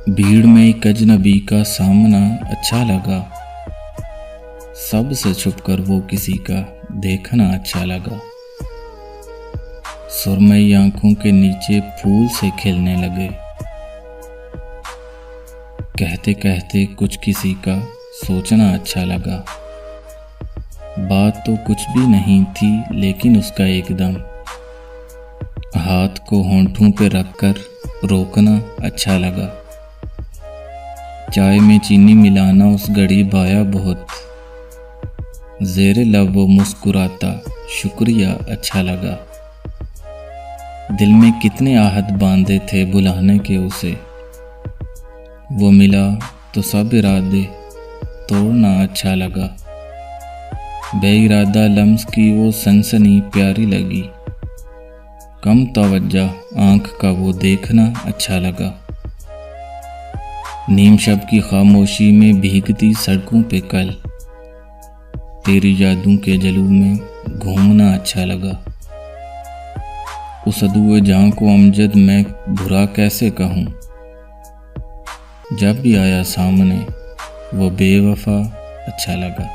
भीड़ में एक अजनबी का सामना अच्छा लगा। सब से छुपकर वो किसी का देखना अच्छा लगा। सुरमई आंखों के नीचे फूल से खिलने लगे। कहते कहते कुछ किसी का सोचना अच्छा लगा। बात तो कुछ भी नहीं थी, लेकिन उसका एकदम हाथ को होंठों पे रखकर रोकना अच्छा लगा। चाय में चीनी मिलाना उस घड़ी भाया बहुत। ज़ेरे लब वो मुस्कुराता शुक्रिया अच्छा लगा। दिल में कितने आहत बांधे थे बुलाने के उसे। वो मिला तो सब इरादे तोड़ना अच्छा लगा। बेइरादा लम्स की वो सनसनी प्यारी लगी। कम तवज्जा आँख का वो देखना अच्छा लगा। नीम शब की खामोशी में भीगती सड़कों पे कल तेरी यादों के जलू में घूमना अच्छा लगा। उस अदुए जहाँ को अमजद मैं बुरा कैसे कहूँ। जब भी आया सामने वो बेवफा अच्छा लगा।